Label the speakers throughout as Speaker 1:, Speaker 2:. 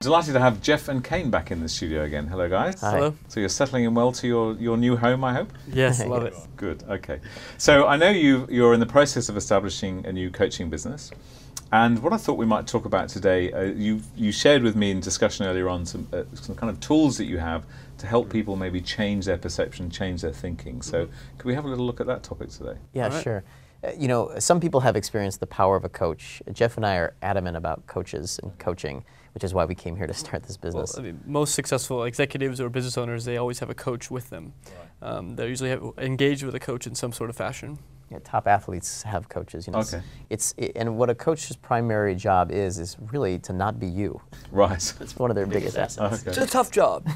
Speaker 1: Delighted to have Jeff and Kane back in the studio again. Hello, guys.
Speaker 2: Hi. Hello.
Speaker 1: So you're settling in well to your new home, I hope?
Speaker 2: Yes, love it.
Speaker 1: Good, okay. So I know you're in the process of establishing a new coaching business. And what I thought we might talk about today, you shared with me in discussion earlier on some kind of tools that you have to help people maybe change their perception, change their thinking. So could we have a little look at that topic today?
Speaker 3: Yeah, sure. You know, some people have experienced the power of a coach. Jeff and I are adamant about coaches and coaching, which is why we came here to start this business.
Speaker 2: Well, I mean, most successful executives or business owners, they always have a coach with them. Right. They usually engage with a coach in some sort of fashion.
Speaker 3: Yeah, top athletes have coaches. You know,
Speaker 1: okay.
Speaker 3: And what a coach's primary job is really to not be you.
Speaker 1: Right.
Speaker 3: It's one of their biggest assets.
Speaker 2: Okay. It's a tough job,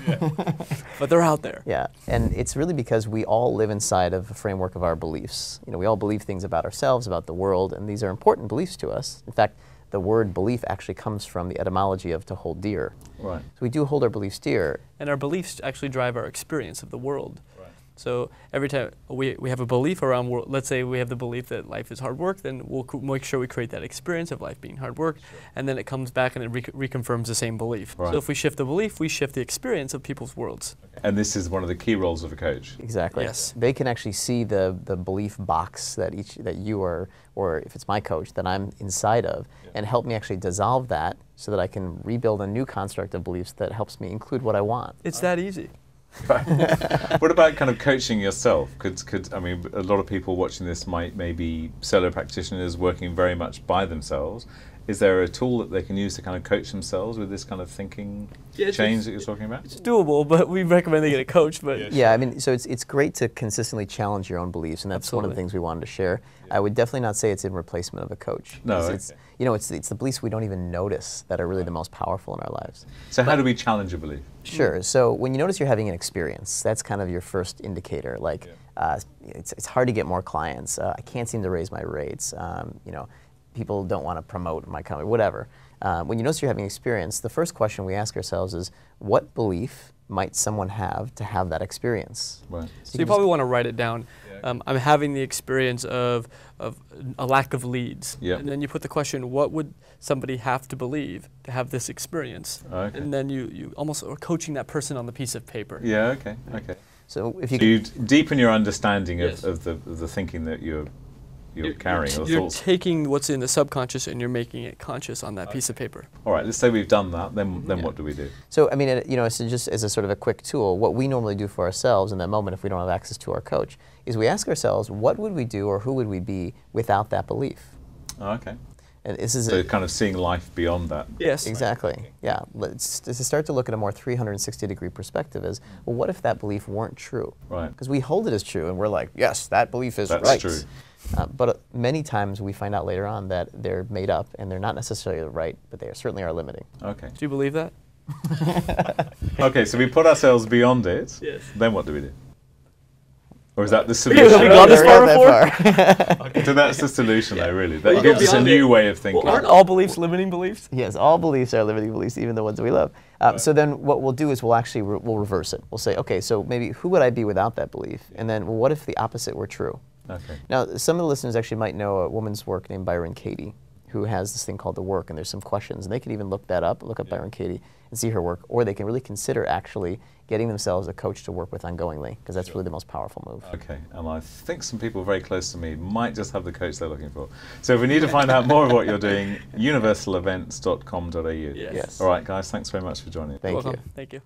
Speaker 2: but they're out there.
Speaker 3: Yeah, and it's really because we all live inside of a framework of our beliefs. You know, we all believe things about ourselves, about the world, and these are important beliefs to us. In fact, the word belief actually comes from the etymology of to hold dear.
Speaker 1: Right.
Speaker 3: So we do hold our beliefs dear.
Speaker 2: And our beliefs actually drive our experience of the world. So every time we have a belief around, let's say we have the belief that life is hard work, then we'll make sure we create that experience of life being hard work, and then it comes back and it reconfirms the same belief. Right. So if we shift the belief, we shift the experience of people's worlds.
Speaker 1: Okay. And this is one of the key roles of a coach.
Speaker 3: Exactly.
Speaker 2: Yes.
Speaker 3: They can actually see the belief box that you are, or if it's my coach, that I'm inside of, and help me actually dissolve that so that I can rebuild a new construct of beliefs that helps me include what I want.
Speaker 2: It's that easy.
Speaker 1: What about kind of coaching yourself? I mean, a lot of people watching this may be solo practitioners working very much by themselves. Is there a tool that they can use to kind of coach themselves with this kind of thinking change that you're talking about?
Speaker 2: It's doable, but we recommend they get a coach. But
Speaker 3: yeah, I mean, so it's great to consistently challenge your own beliefs, and that's one of the things we wanted to share. I would definitely not say it's in replacement of a coach.
Speaker 1: No,
Speaker 3: it's you know, it's the beliefs we don't even notice that are really the most powerful in our lives.
Speaker 1: So how do we challenge a belief?
Speaker 3: Sure. So when you notice you're having an experience, that's kind of your first indicator. Like, it's hard to get more clients. I can't seem to raise my rates. You know, people don't want to promote my company, whatever. When you notice you're having an experience, the first question we ask ourselves is, what belief might someone have to have that experience?
Speaker 1: Right.
Speaker 2: So you probably want to write it down. I'm having the experience of a lack of leads.
Speaker 1: Yep.
Speaker 2: And then you put the question, what would somebody have to believe to have this experience?
Speaker 1: Okay.
Speaker 2: And then you almost are coaching that person on the piece of paper.
Speaker 1: Yeah, okay, okay.
Speaker 3: So if
Speaker 1: you deepen your understanding of the thinking that you're carrying, or the
Speaker 2: you're
Speaker 1: thoughts.
Speaker 2: taking what's in the subconscious and you're making it conscious on that piece of paper.
Speaker 1: All right, let's say we've done that, then what do we do?
Speaker 3: So, I mean, you know, so just as a sort of a quick tool, what we normally do for ourselves in that moment if we don't have access to our coach is we ask ourselves, what would we do or who would we be without that belief?
Speaker 1: Oh, okay.
Speaker 3: And this is
Speaker 1: so kind of seeing life beyond that.
Speaker 2: Yes.
Speaker 3: Exactly. Okay. Yeah. Let's to start to look at a more 360-degree perspective is, well, what if that belief weren't true?
Speaker 1: Right.
Speaker 3: Because we hold it as true and we're like, yes, that belief is right.
Speaker 1: That's true.
Speaker 3: But many times we find out later on that they're made up and they're not necessarily right, but they certainly are limiting.
Speaker 1: Okay.
Speaker 2: Do you believe that?
Speaker 1: Okay, so we put ourselves beyond it.
Speaker 2: Yes.
Speaker 1: Then what do we do? Or is that the solution?
Speaker 2: Have we gone this far before?
Speaker 1: Okay. So that's the solution, though, really. That gives us a new way of thinking.
Speaker 2: Well, aren't all beliefs limiting beliefs?
Speaker 3: Yes, all beliefs are limiting beliefs, even the ones we love. So then what we'll do is we'll reverse it. We'll say, okay, so maybe who would I be without that belief? And then, well, what if the opposite were true?
Speaker 1: Okay.
Speaker 3: Now, some of the listeners actually might know a woman's work named Byron Katie, who has this thing called The Work, and there's some questions, and they can even look up Byron Katie and see her work, or they can really consider actually getting themselves a coach to work with ongoingly, because that's really the most powerful move.
Speaker 1: Okay, and I think some people very close to me might just have the coach they're looking for. So if we need to find out more of what you're doing, universalevents.com.au.
Speaker 2: Yes.
Speaker 1: All right, guys, thanks very much for joining.
Speaker 3: Thank you.
Speaker 2: Thank you.